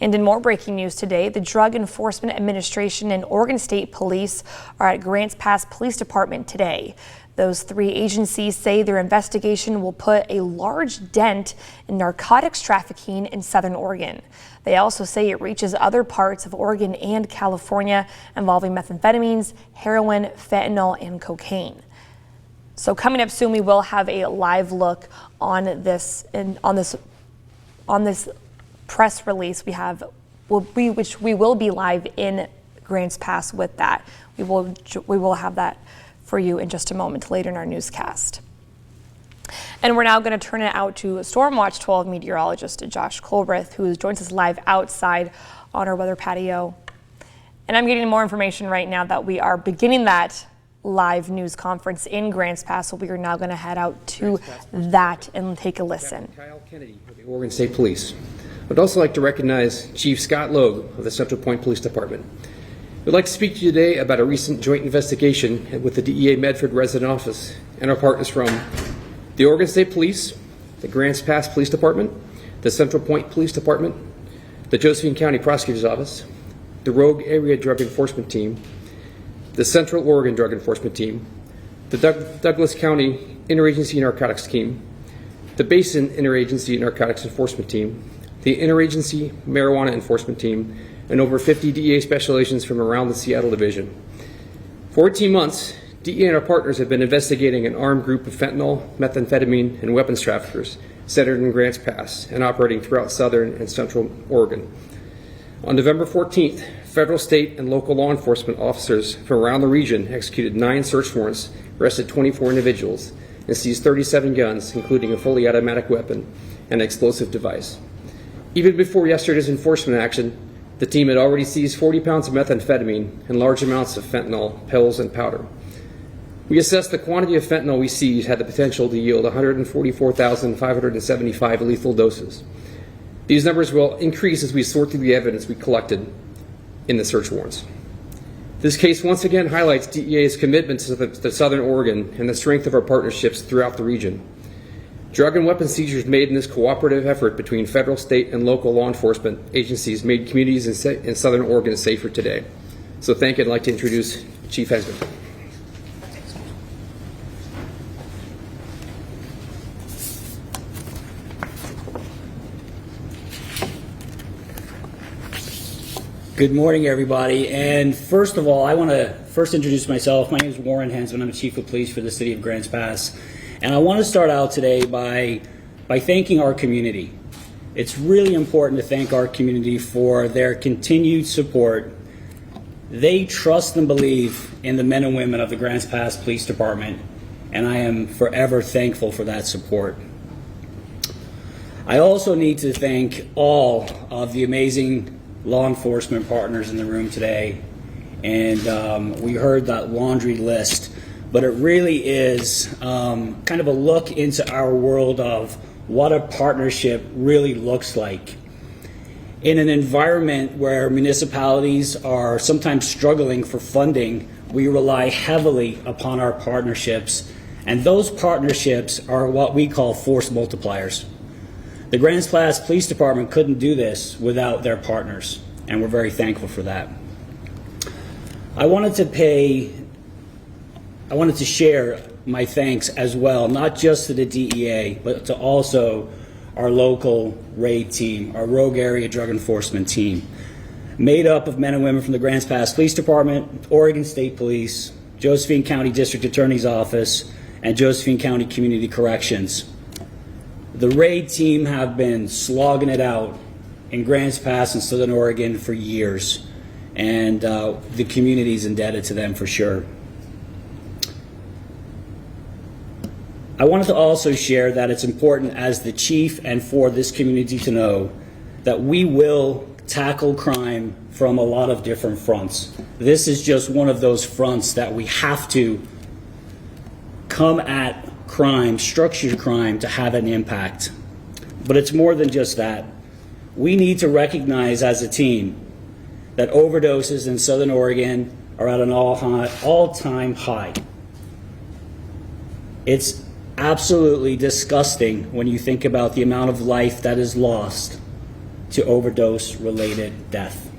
And in more breaking news today, the Drug Enforcement Administration and Oregon State Police are at Grants Pass Police Department today. Those three agencies say their investigation will put a large dent in narcotics trafficking in Southern Oregon. They also say it reaches other parts of Oregon and California, involving methamphetamines, heroin, fentanyl, and cocaine. So coming up soon, we will have a live look on this on this press release which we will be live in Grants Pass with that. We will have that for you in just a moment later in our newscast. And we're now going to turn it out to Stormwatch 12 meteorologist Josh Colbreth, who joins us live outside on our weather patio. And I'm getting more information right now that we are beginning that live news conference in Grants Pass, so we are now going to head out to that and take a listen. Kyle Kennedy of the Oregon State Police. I'd also like to recognize Chief Scott Logue of the Central Point Police Department. We'd like to speak to you today about a recent joint investigation with the DEA Medford Resident Office and our partners from the Oregon State Police, the Grants Pass Police Department, the Central Point Police Department, the Josephine County Prosecutor's Office, the Rogue Area Drug Enforcement Team, the Central Oregon Drug Enforcement Team, the Douglas County Interagency Narcotics Team, the Basin Interagency Narcotics Enforcement Team, the Interagency Marijuana Enforcement Team, and over 50 DEA special agents from around the Seattle Division. For 18 months, DEA and our partners have been investigating an armed group of fentanyl, methamphetamine, and weapons traffickers centered in Grants Pass and operating throughout southern and central Oregon. On November 14th, federal, state, and local law enforcement officers from around the region executed 9 search warrants, arrested 24 individuals, and seized 37 guns, including a fully automatic weapon and an explosive device. Even before yesterday's enforcement action, the team had already seized 40 pounds of methamphetamine and large amounts of fentanyl, pills, and powder. We assessed the quantity of fentanyl we seized had the potential to yield 144,575 lethal doses. These numbers will increase as we sort through the evidence we collected in the search warrants. This case once again highlights DEA's commitment to Southern Oregon and the strength of our partnerships throughout the region. Drug and weapon seizures made in this cooperative effort between federal, state, and local law enforcement agencies made communities in Southern Oregon safer today. So thank you. I'd like to introduce Chief Hesman. Good morning, everybody. And first of all, I want to introduce myself. My name is Warren Hensman. I'm the Chief of Police for the City of Grants Pass. And I want to start out today by thanking our community. It's really important to thank our community for their continued support. They trust and believe in the men and women of the Grants Pass Police Department, and I am forever thankful for that support. I also need to thank all of the amazing law enforcement partners in the room today. And we heard that laundry list, but it really is kind of a look into our world of what a partnership really looks like. In an environment where municipalities are sometimes struggling for funding, we rely heavily upon our partnerships, and those partnerships are what we call force multipliers. The Grants Pass Police Department couldn't do this without their partners, and we're very thankful for that. I wanted to share my thanks as well, not just to the DEA, but to also our local RAID team, our Rogue Area Drug Enforcement team, made up of men and women from the Grants Pass Police Department, Oregon State Police, Josephine County District Attorney's Office, and Josephine County Community Corrections. The RAID team have been slogging it out in Grants Pass and Southern Oregon for years, and the community is indebted to them for sure. I wanted to also share that it's important as the chief and for this community to know that we will tackle crime from a lot of different fronts. This is just one of those fronts that we have to come at crime, structured crime, to have an impact. But it's more than just that. We need to recognize as a team that overdoses in Southern Oregon are at an all-time high. It's absolutely disgusting when you think about the amount of life that is lost to overdose-related death.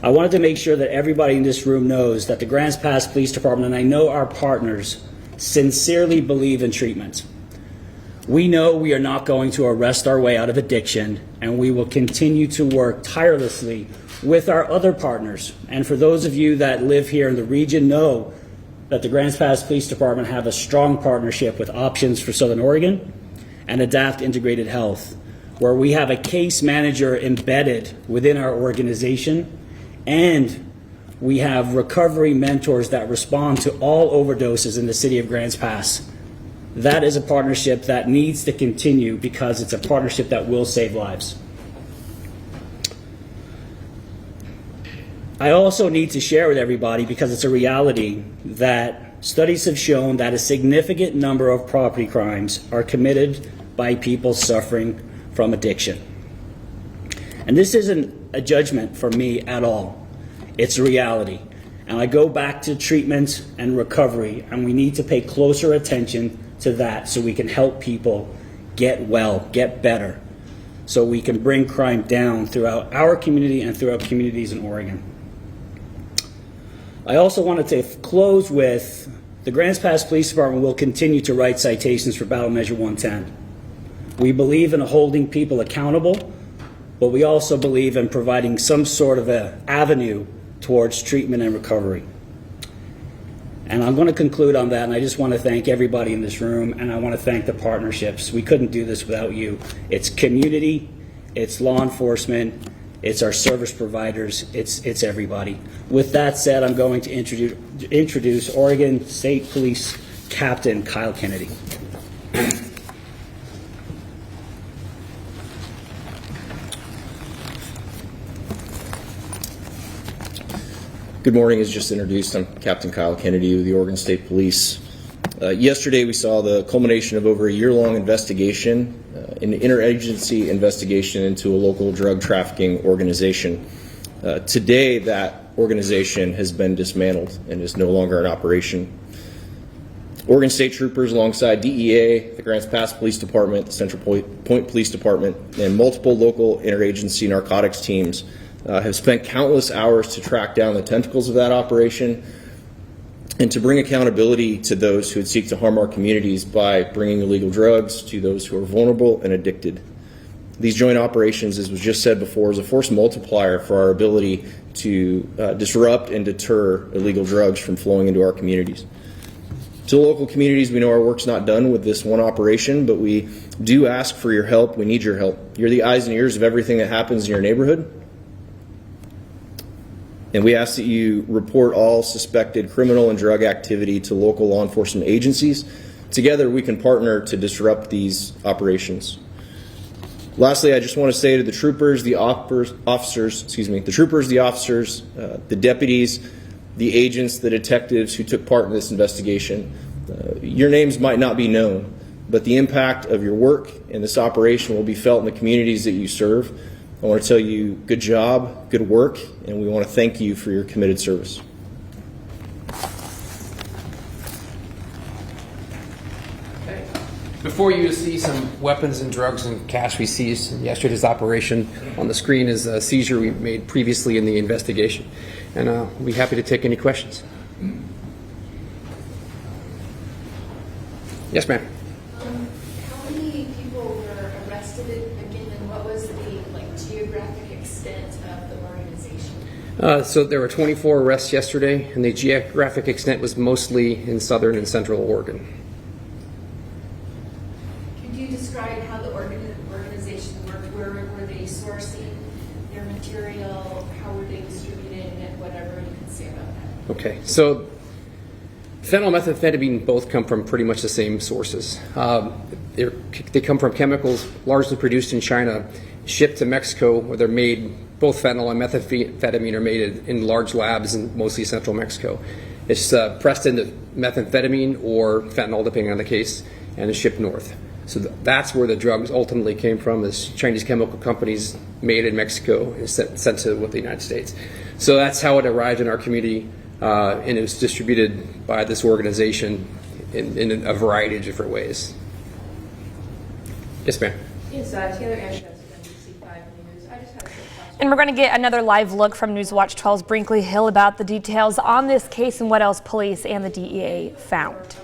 I wanted to make sure that everybody in this room knows that the Grants Pass Police Department, and I know our partners, sincerely believe in treatment. We know we are not going to arrest our way out of addiction, and we will continue to work tirelessly with our other partners. And for those of you that live here in the region, know that the Grants Pass Police Department have a strong partnership with Options for Southern Oregon and Adapt Integrated Health, where we have a case manager embedded within our organization, and we have recovery mentors that respond to all overdoses in the city of Grants Pass. That is a partnership that needs to continue because it's a partnership that will save lives. I also need to share with everybody, because it's a reality, that studies have shown that a significant number of property crimes are committed by people suffering from addiction. And this isn't a judgment for me at all. It's a reality. And I go back to treatment and recovery, and we need to pay closer attention to that so we can help people get well, get better, so we can bring crime down throughout our community and throughout communities in Oregon. I also wanted to close with the Grants Pass Police Department will continue to write citations for Battle Measure 110. We believe in holding people accountable, but we also believe in providing some sort of an avenue towards treatment and recovery. And I'm going to conclude on that, and I just want to thank everybody in this room, and I want to thank the partnerships. We couldn't do this without you. It's community, it's law enforcement, it's our service providers, it's everybody. With that said, I'm going to introduce Oregon State Police Captain Kyle Kennedy. Good morning. As just introduced, I'm Captain Kyle Kennedy with the Oregon State Police. Yesterday we saw the culmination of over a year-long investigation, an interagency investigation into a local drug trafficking organization. Today that organization has been dismantled and is no longer in operation. Oregon State Troopers alongside DEA, the Grants Pass Police Department, the Central Point Police Department, and multiple local interagency narcotics teams have spent countless hours to track down the tentacles of that operation and to bring accountability to those who would seek to harm our communities by bringing illegal drugs to those who are vulnerable and addicted. These joint operations, as was just said before, is a force multiplier for our ability to disrupt and deter illegal drugs from flowing into our communities. To the local communities, we know our work's not done with this one operation, but we do ask for your help. We need your help. You're the eyes and ears of everything that happens in your neighborhood. And we ask that you report all suspected criminal and drug activity to local law enforcement agencies. Together, we can partner to disrupt these operations. Lastly, I just want to say to the troopers, the officers, the deputies, the agents, the detectives who took part in this investigation, your names might not be known, but the impact of your work in this operation will be felt in the communities that you serve. I want to tell you, good job, good work, and we want to thank you for your committed service. Okay. Before you see some weapons and drugs and cash we seized in yesterday's operation, on the screen is a seizure we made previously in the investigation. And we'll be happy to take any questions. Yes, ma'am. How many people were arrested again, and what was the geographic extent of the organization? So there were 24 arrests yesterday, and the geographic extent was mostly in southern and central Oregon. Could you describe how the organization worked? Where were they sourcing their material? How were they distributing it? Whatever you can say about that. Okay, so fentanyl and methamphetamine both come from pretty much the same sources. They come from chemicals largely produced in China, shipped to Mexico, where they're made. Both fentanyl and methamphetamine are made in large labs in mostly central Mexico. It's pressed into methamphetamine or fentanyl, depending on the case, and is shipped north. So that's where the drugs ultimately came from, is Chinese chemical companies made in Mexico and sent to the United States. So that's how it arrived in our community, and it was distributed by this organization in a variety of different ways. Yes, ma'am. Yes, Taylor Anderson, NBC5 News. I just had a quick question. And we're going to get another live look from Newswatch 12's Brinkley Hill about the details on this case and what else police and the DEA found.